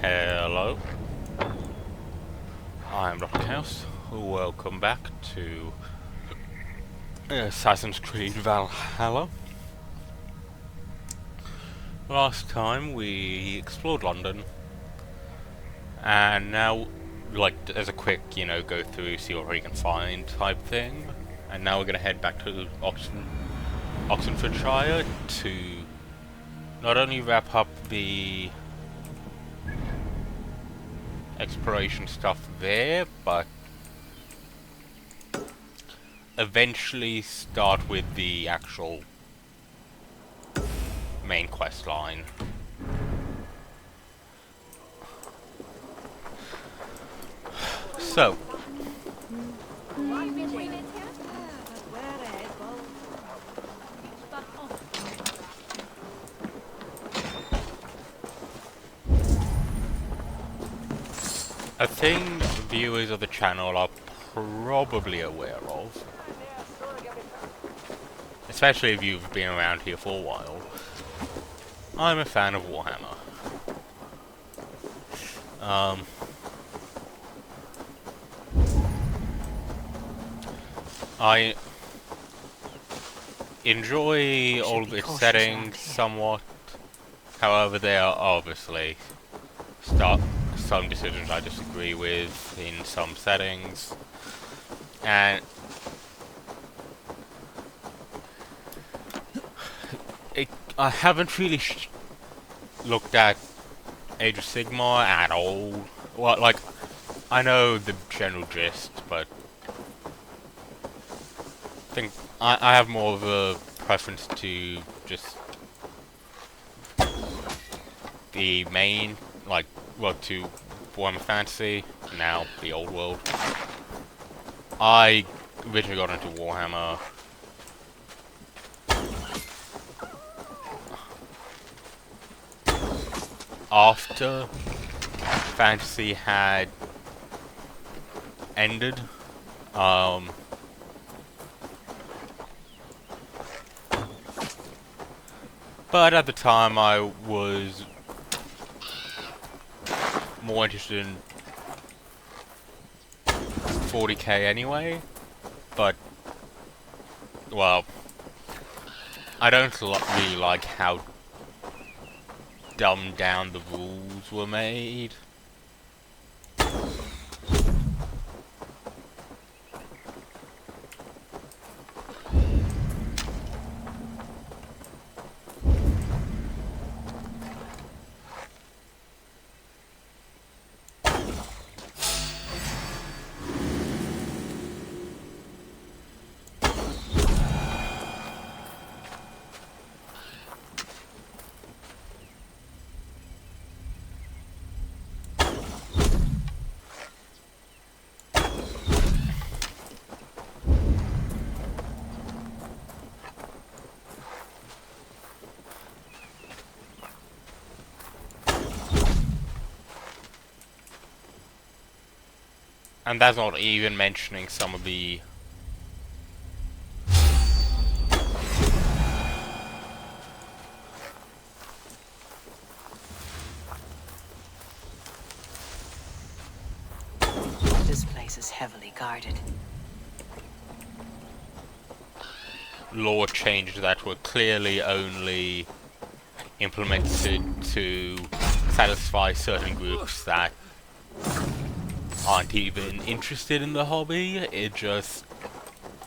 Hello, I'm Dr. Chaos. Welcome back to Assassin's Creed Valhalla. Last time we explored London, and now, like, as a quick, go through, see what we can find type thing. And now we're gonna head back to Oxenfordshire to not only wrap up the exploration stuff there, but eventually start with the actual main quest line. So, a thing viewers of the channel are probably aware of, especially if you've been around here for a while, I'm a fan of Warhammer. I enjoy all of its settings somewhat, however there are obviously some decisions I disagree with in some settings, and I haven't really looked at Age of Sigmar at all. Well, like, I know the general gist, but I think I have more of a preference to just the main, like, well, to Warhammer Fantasy, now the old world. I originally got into Warhammer after Fantasy had ended. But at the time I was more interested in 40k anyway, but, well, I don't really like how dumbed down the rules were made. And that's not even mentioning some of the This place is heavily guarded. law changes that were clearly only implemented to satisfy certain groups that aren't even interested in the hobby. It just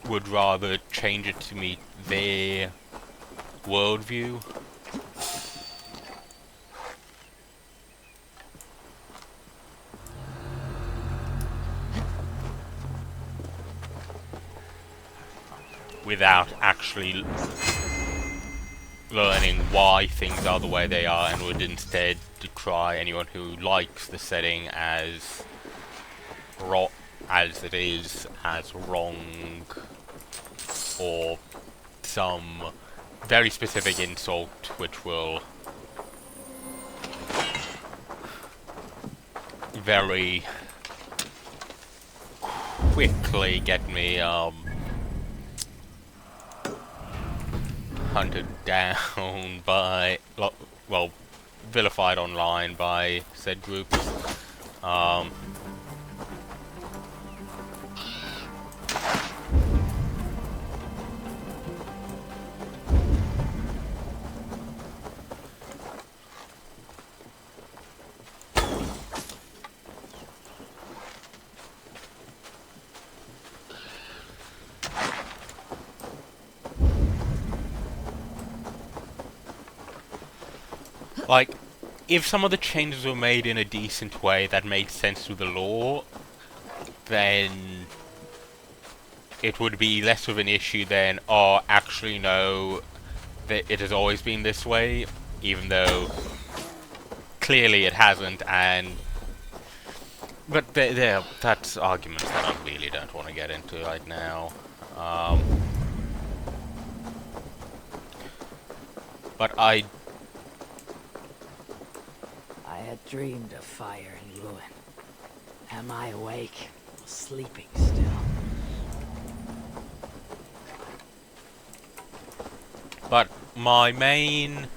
would rather change it to meet their worldview. Without actually learning why things are the way they are, and would instead decry anyone who likes the setting as it is, as wrong, or some very specific insult which will very quickly get me hunted down by, well, vilified online by said groups. Like, if some of the changes were made in a decent way that made sense to the lore, then it would be less of an issue than, oh, actually no, that it has always been this way, even though clearly it hasn't, but that's arguments that I really don't want to get into right now. But I had dreamed of fire and ruin. Am I awake or sleeping still? But my main...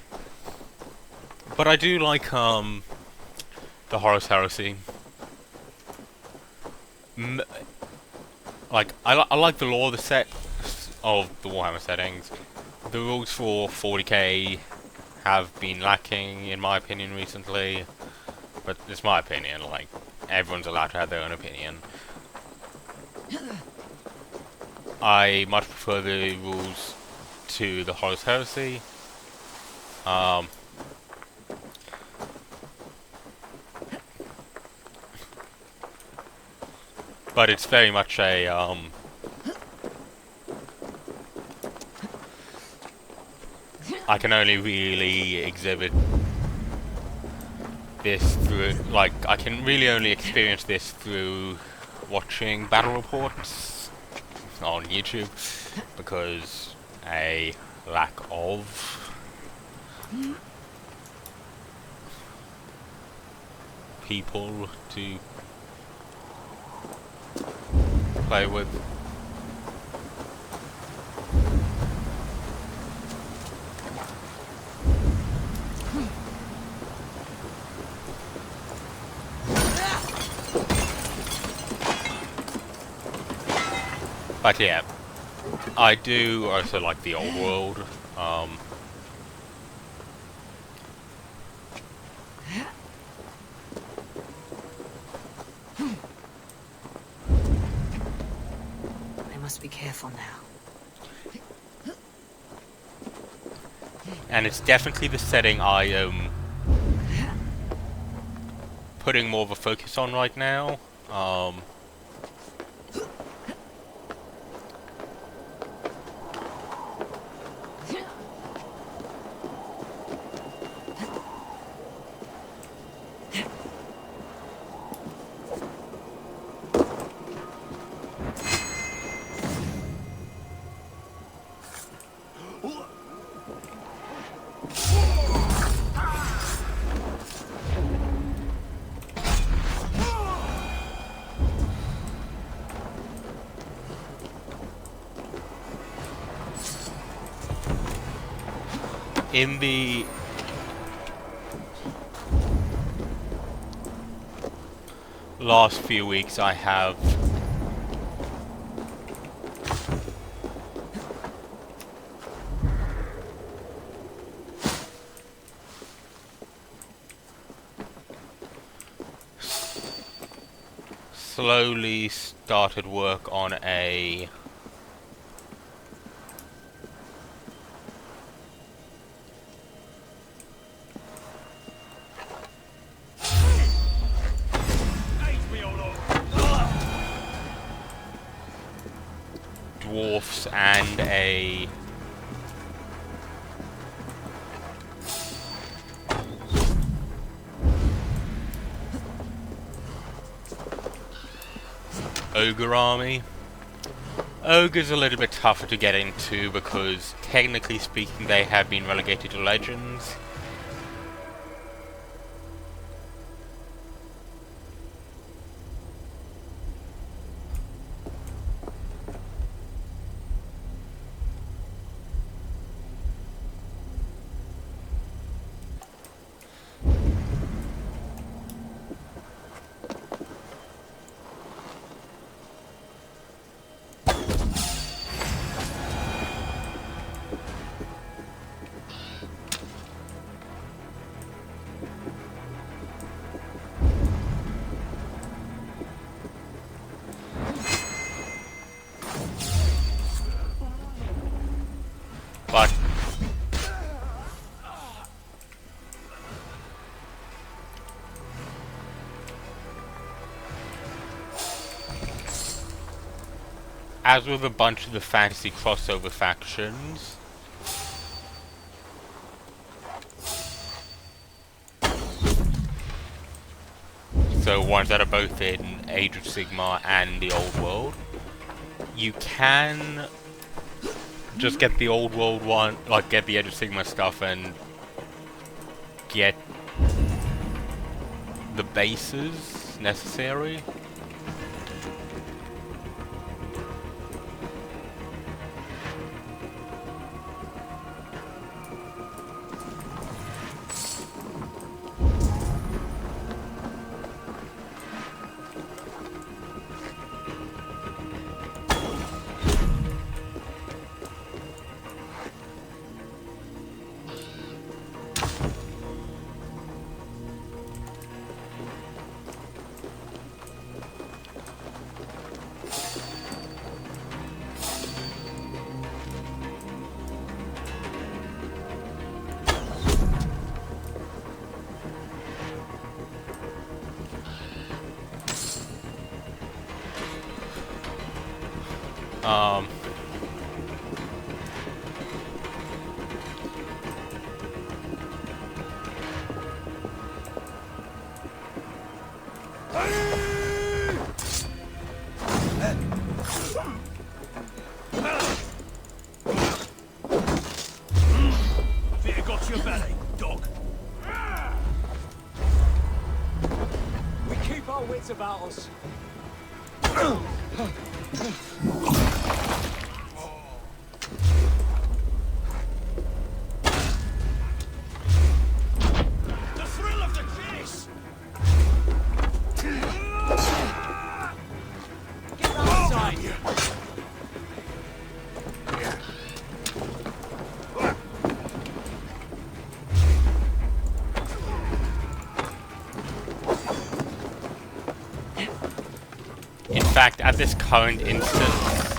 But I do like, the Horus Heresy. Like, I like the lore, the set of the Warhammer settings. The rules for 40k have been lacking, in my opinion, recently. But it's my opinion, like, everyone's allowed to have their own opinion. I much prefer the rules to the Horus Heresy. But it's very much a, I can only really exhibit this through, like, I can really only experience this through watching battle reports on YouTube, because a lack of people to play with. But yeah, I do also like the old world. I must be careful now. And it's definitely the setting I am putting more of a focus on right now. In the last few weeks, I have slowly started work on a dwarfs and a ogre army. Ogre's a little bit tougher to get into because, technically speaking, they have been relegated to legends. as with a bunch of the fantasy crossover factions, so ones that are both in Age of Sigmar and the Old World, you can just get the Old World one, like get the Age of Sigmar stuff and get the bases necessary. Fear got your belly, dog. We keep our wits about us. The thrill of the chase! Get outside! In fact, at this current instance,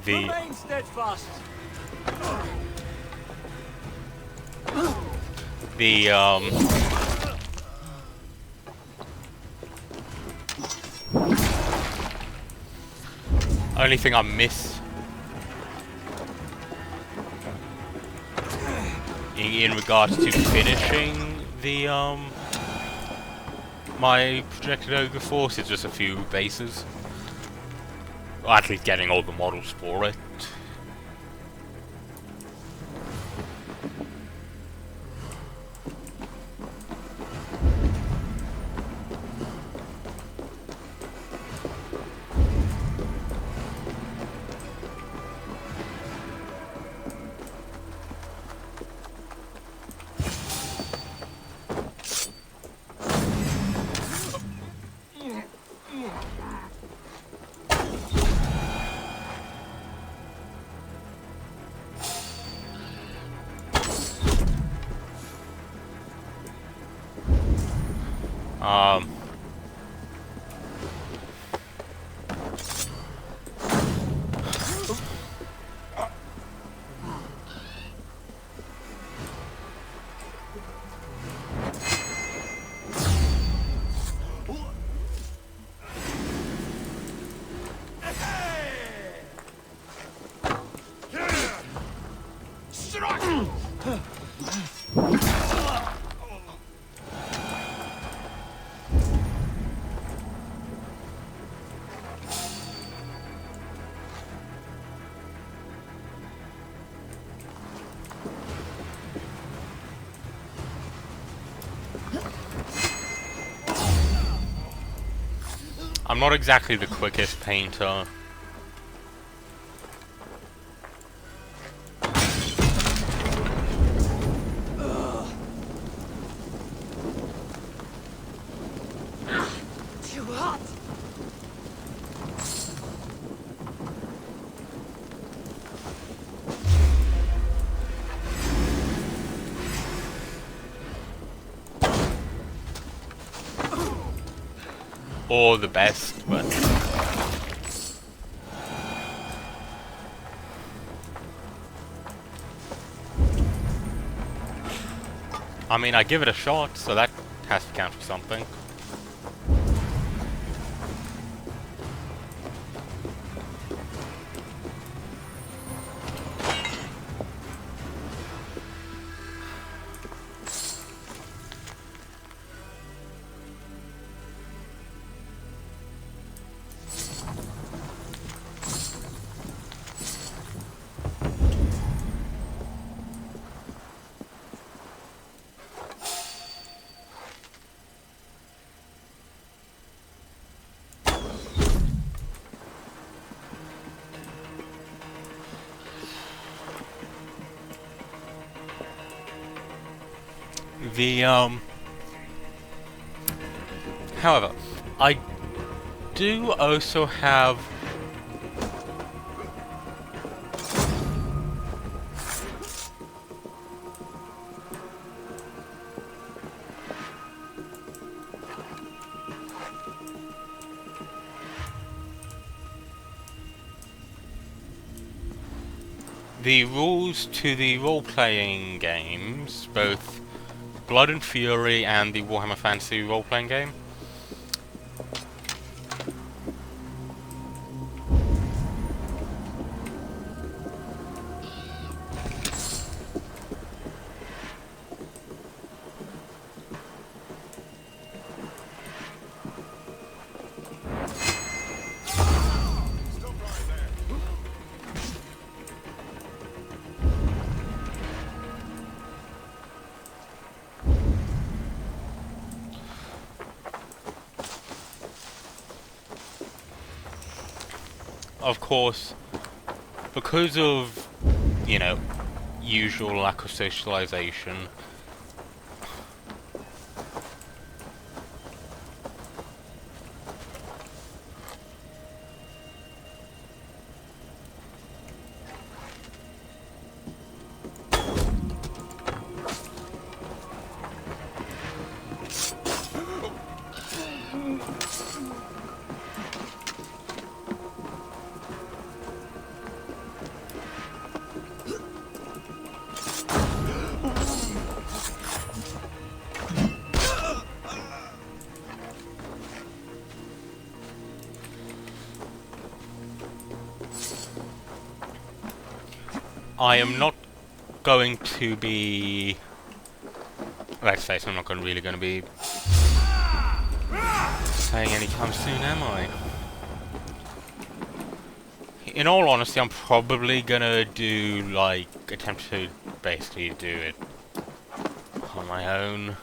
the Remain steadfast. only thing I missed in regards to finishing the my projected ogre force is just a few bases. Or at least getting all the models for it. I'm not exactly the quickest painter. Too hot. Or the best, but I mean, I give it a shot, so that has to count for something. The however, I do also have the rules to the role-playing games, both Blood and Fury and the Warhammer Fantasy role-playing game. Of course, because of, you know, usual lack of socialization, I am not going to be... Let's face it, I'm not really going to be playing anytime soon, am I? In all honesty, I'm probably going to do, like, attempt to basically do it on my own.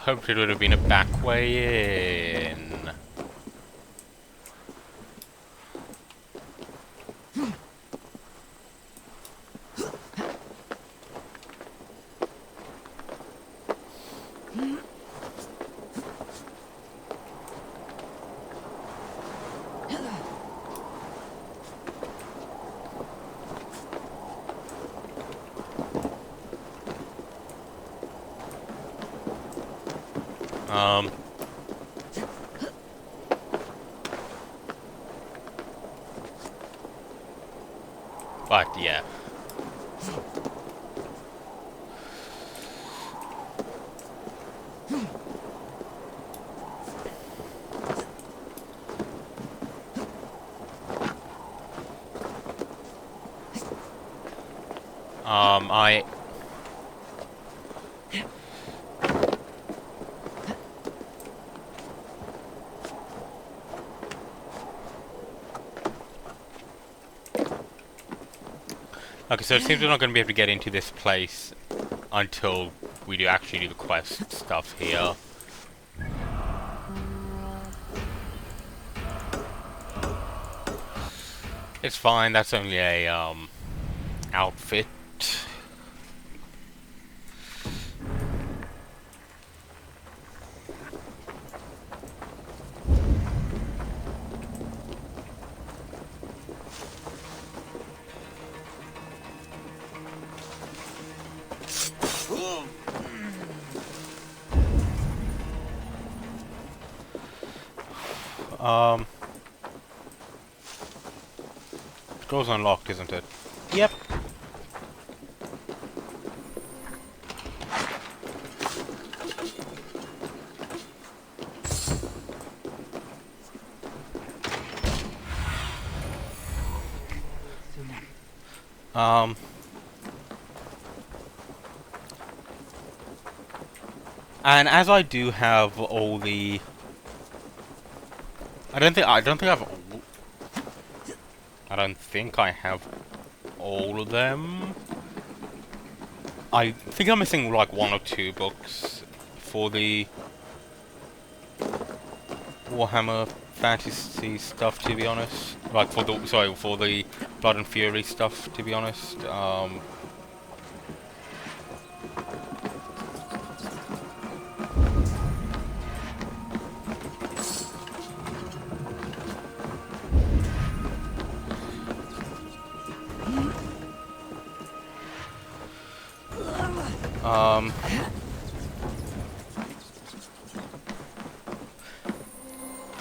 Hoped it would have been a back way in. But yeah. Okay, so it seems we're not going to be able to get into this place until we do actually do the quest stuff here. It's fine, that's only a, outfit. Door's unlocked, isn't it? Yep. Um, and as I do have all the, I don't think I have all of them. I think I'm missing like 1 or 2 books for the Warhammer Fantasy stuff, to be honest. Like for the Blood and Fury stuff, to be honest.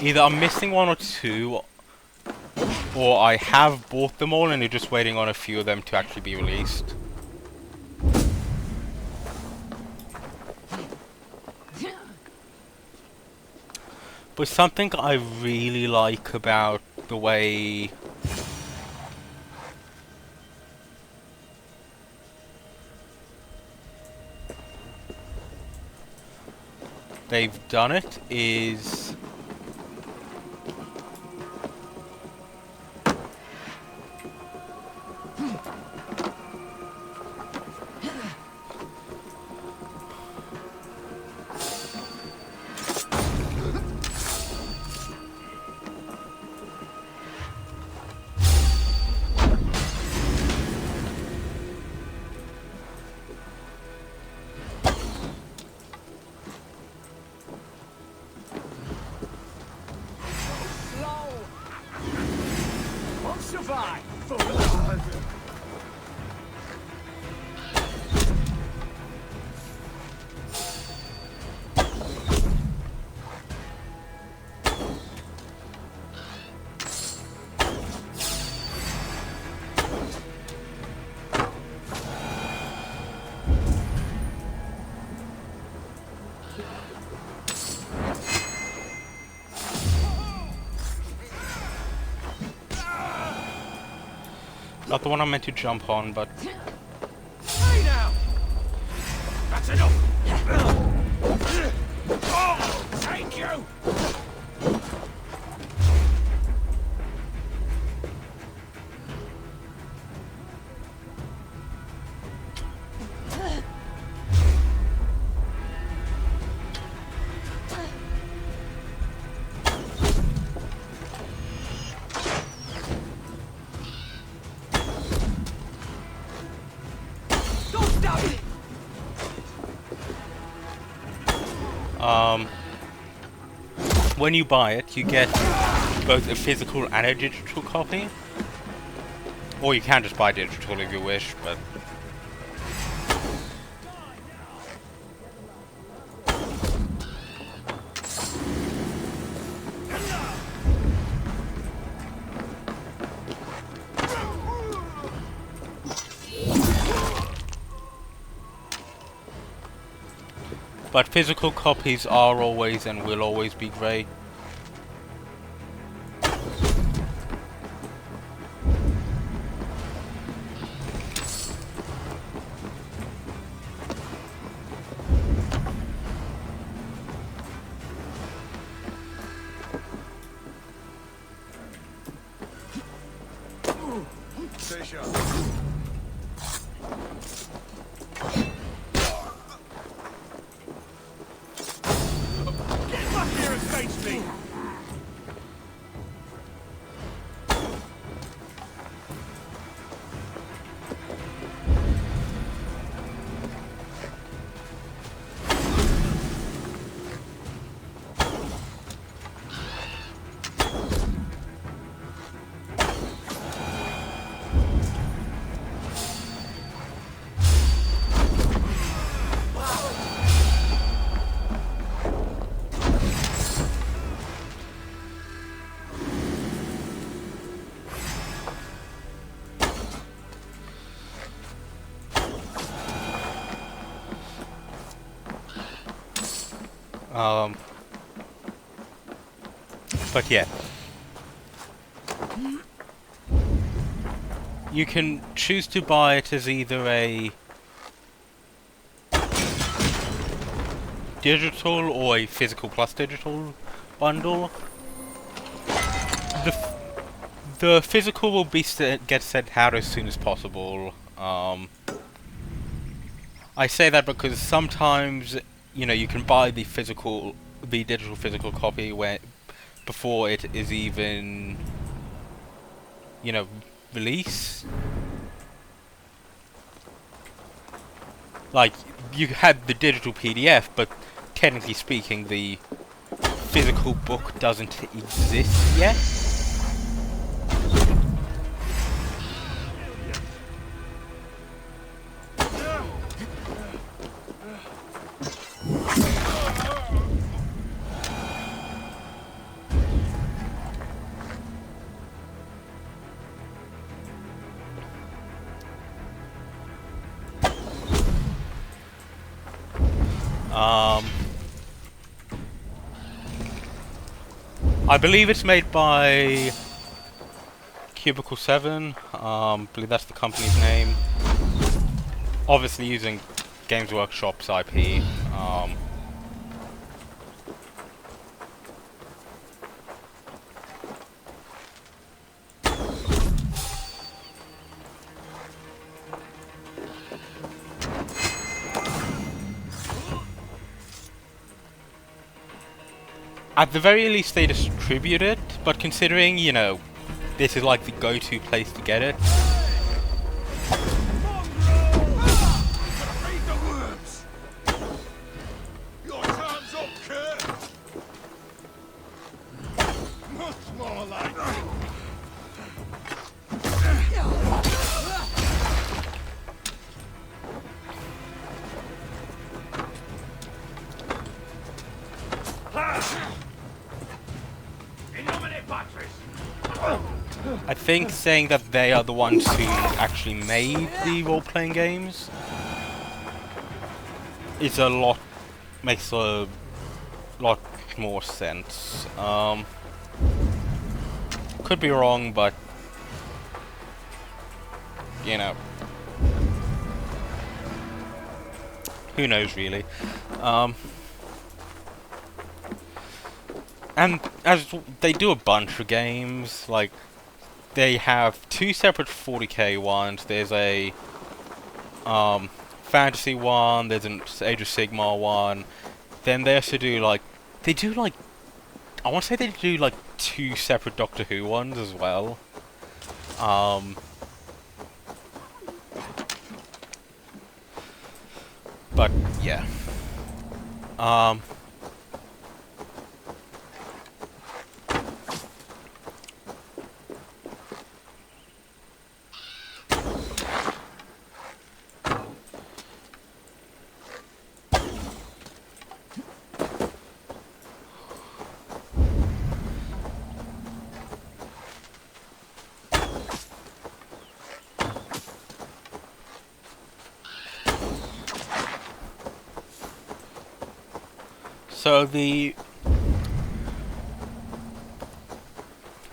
Either I'm missing 1 or 2, or I have bought them all and you're just waiting on a few of them to actually be released. But something I really like about the way they've done it is Won't survive. not the one I'm meant to jump on, but Hey now! That's enough! Oh, thank you! Don't stop it! when you buy it, you get both a physical and a digital copy. Or you can just buy digital if you wish, but physical copies are always and will always be great. Stay sharp. Get back here and face me! But yeah. you can choose to buy it as either a digital or a physical plus digital bundle. The physical will be get sent out as soon as possible. I say that because sometimes, you know, you can buy the digital physical copy before it is even, you know, released. Like, you had the digital PDF, but technically speaking, the physical book doesn't exist yet. I believe it's made by Cubicle 7. I believe that's the company's name. Obviously using Games Workshop's IP. At the very least, they distribute it, but considering, you know, this is like the go-to place to get it. Read the words. Your time's up, Kurt. Much more like. I think saying that they are the ones who actually made the role-playing games makes a lot more sense. Could be wrong, but you know, who knows really. And as they do a bunch of games, like they have 2 separate 40k ones. There's a fantasy one, there's an Age of Sigmar one. Then they also do I want to say they do like 2 separate Doctor Who ones as well. But yeah.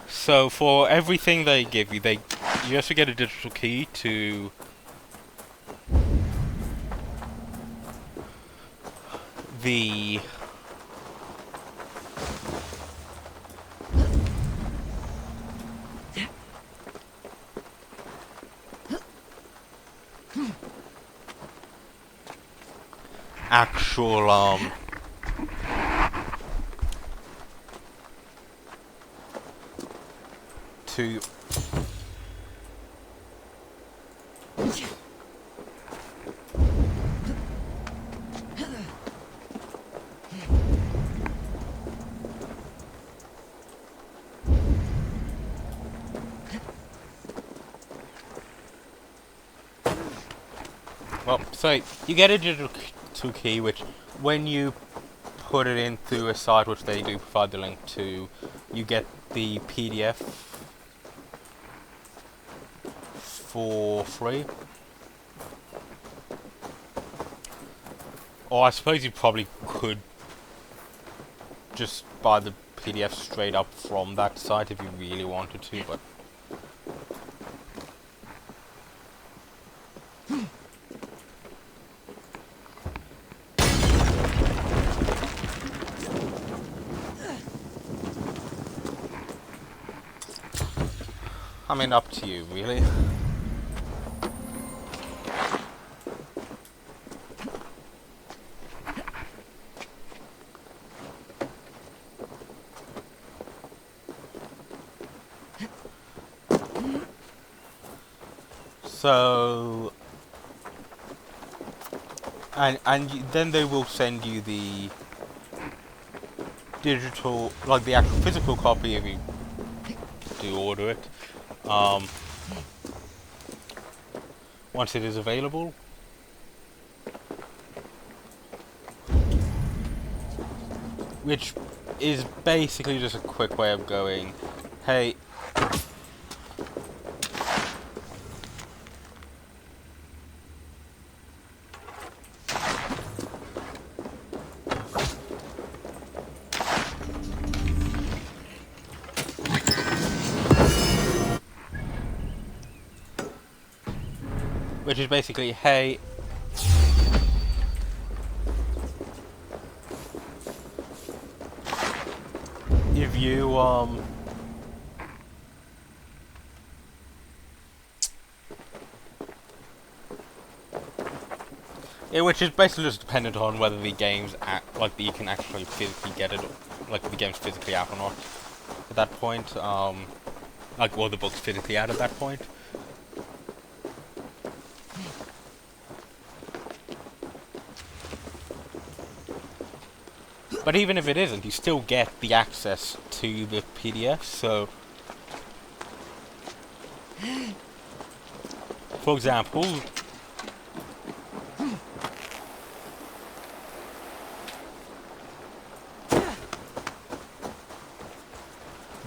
So for everything they give you, you also get a digital key to the actual to so you get a digital key, which when you put it in through a site which they do provide the link to, you get the PDF for free. Or I suppose you probably could just buy the PDF straight up from that site if you really wanted to, but I mean, up to you, really. So, then they will send you the digital, like the actual physical copy if you do order it. Once it is available. Which is basically just a quick way of going, hey, which is basically, hey, if you, yeah, which is basically just dependent on whether the game's like you can actually physically get it, like the game's physically out or not at that point, like, or the book's physically out at that point. But even if it isn't, you still get the access to the PDF, so... For example...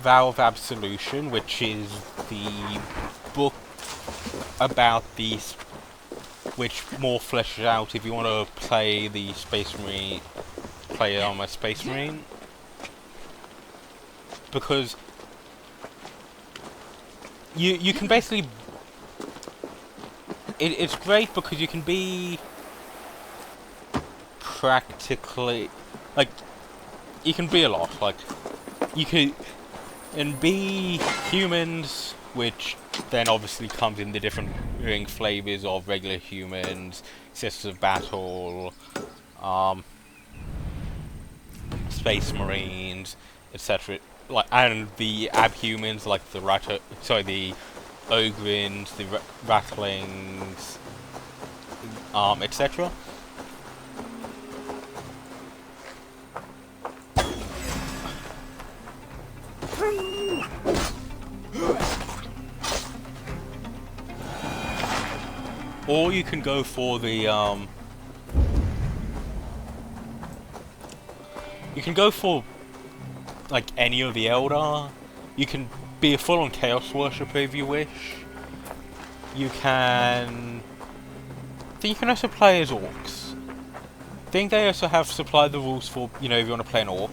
Vow of Absolution, which is the book about the... which more fleshes out if you want to play the Space Marine... play on my Space Marine, because you can basically it's great because you can be practically, like, you can be a lot, like you can be humans, which then obviously comes in the different flavors of regular humans, Sisters of Battle, Space Marines, etc. Like, and the abhumans, like the the Ogrins, the Rattlings, etc. Or you can go for the you can go for, like, any of the Eldar. You can be a full-on Chaos Worshipper if you wish. You can... I think you can also play as Orcs. I think they also have supplied the rules for, you know, if you want to play an Orc.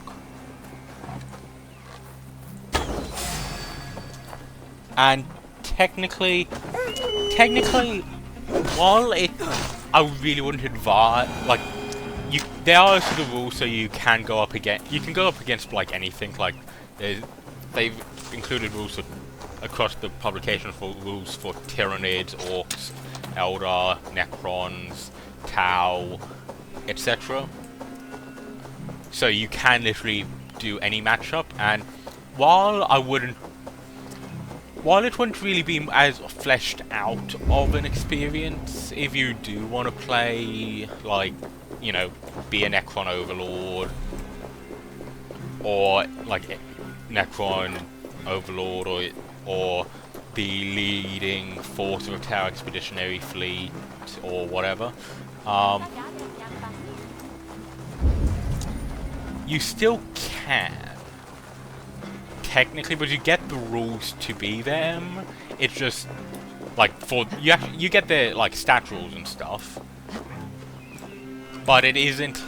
And technically, while I really wouldn't advise, like, there are also the rules, so you can go up against like anything. Like, they've included rules across the publication for rules for Tyranids, Orcs, Eldar, Necrons, Tau, etc. So you can literally do any matchup, and while it wouldn't really be as fleshed out of an experience, if you do want to play, like, you know, be a Necron Overlord, or like Necron Overlord, or the leading force of a Tau Expeditionary Fleet, or whatever, you still can, technically, but you get the rules to be them. It's just, like, you get the, like, stat rules and stuff, but it isn't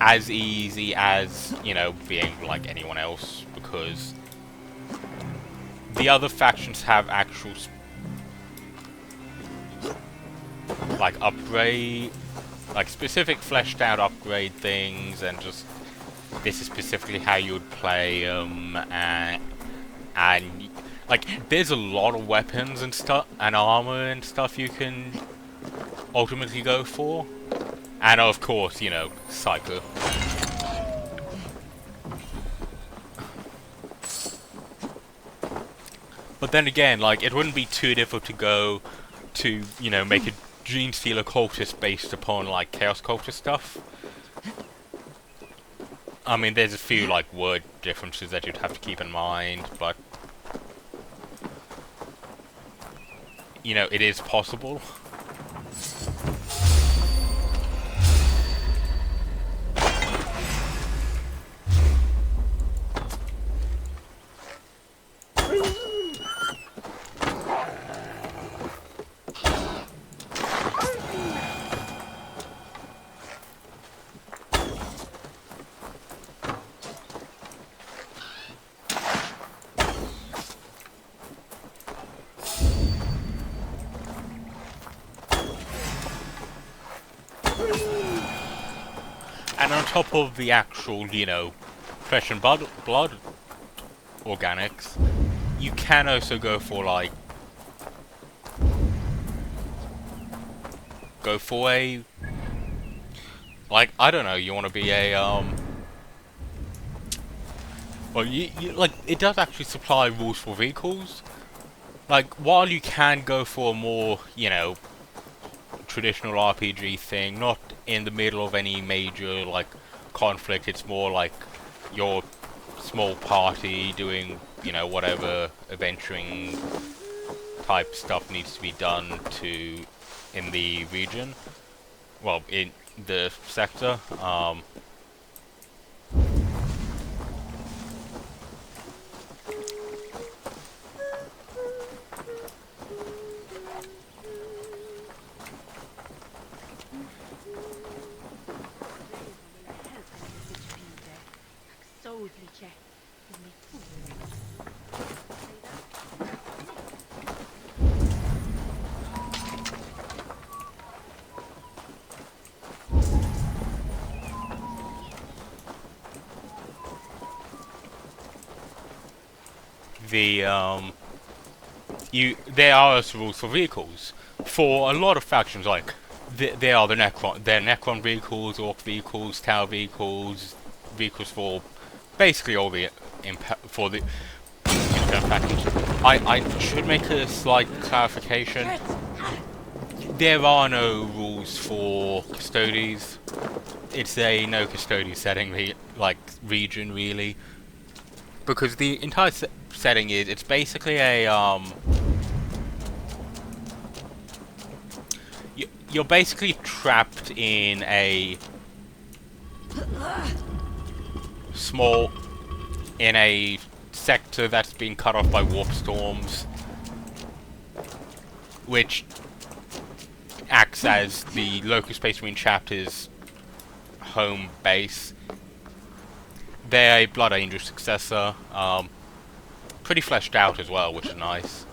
as easy as, you know, being like anyone else, because the other factions have actual like upgrade, like specific fleshed out upgrade things, and just this is specifically how you would play and like there's a lot of weapons and stuff and armor and stuff you can ultimately go for, and of course, you know, Psycho. But then again, like, it wouldn't be too difficult to go to, you know, make a Gene Stealer cultist based upon, like, Chaos Cultist stuff. I mean, there's a few, like, word differences that you'd have to keep in mind, but, you know, it is possible. And on top of the actual, you know, flesh and blood organics, you can also go for, like, like, I don't know, you want to be a, well, like, it does actually supply rules for vehicles. Like, while you can go for a more, you know, traditional RPG thing, not in the middle of any major, like, conflict, it's more like your small party doing, you know, whatever adventuring type stuff needs to be done in the region, well, in the sector. There are also rules for vehicles for a lot of factions. Like there are the Necron vehicles, Orc vehicles, Tower vehicles, vehicles for basically all the for the factions. I should make a slight clarification. There are no rules for Custodes. It's a no Custodes setting, like region really, because the entire setting is, it's basically a you're basically trapped in a sector that's been cut off by warp storms, which acts as the local Space Marine chapter's home base. They're a Blood Angel successor, pretty fleshed out as well, which is nice.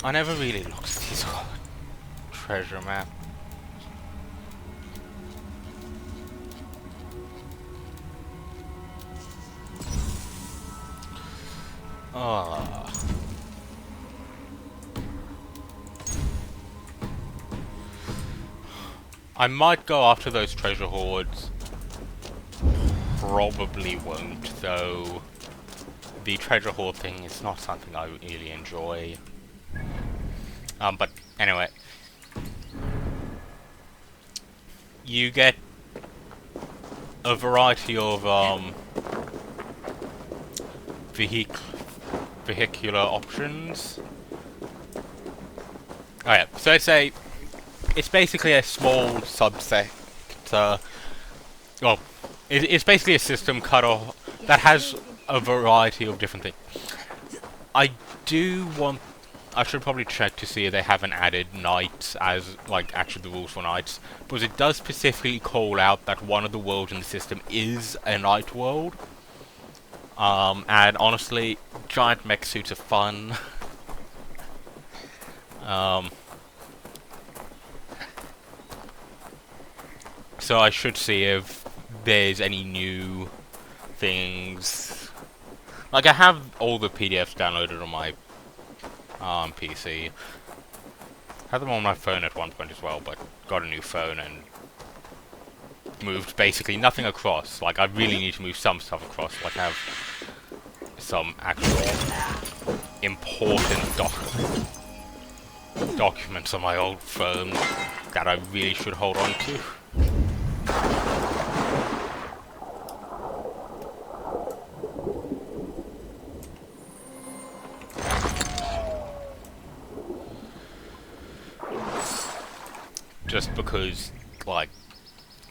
I never really looked at these treasure map. I might go after those treasure hoards. Probably won't, though. The treasure hoard thing is not something I really enjoy. But anyway, you get a variety of vehicular options. yeah, so it's basically a small subset. Well, it's basically a system cut off that has a variety of different things. I do want. I should probably check to see if they haven't added nights as like actually the rules for nights, because it does specifically call out that one of the worlds in the system is a night world. And honestly, giant mech suits are fun. So I should see if there's any new things. Like, I have all the PDFs downloaded on my PC. Had them on my phone at one point as well, but got a new phone and moved basically nothing across. Like, I really need to move some stuff across. Like, I have some actual important documents on my old phone that I really should hold on to. Just because, like,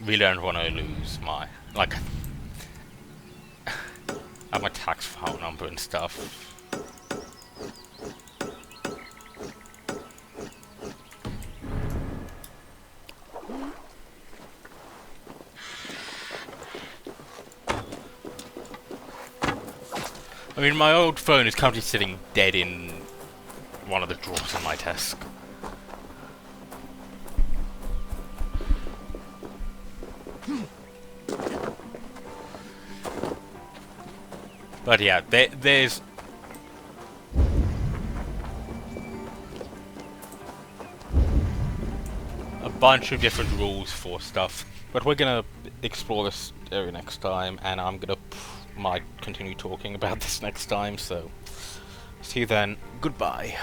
really don't want to lose my, like, I have my tax file number and stuff. I mean, my old phone is currently sitting dead in one of the drawers on my desk. But yeah, there's a bunch of different rules for stuff, but we're gonna explore this area next time, and I'm gonna might continue talking about this next time, so see you then, goodbye.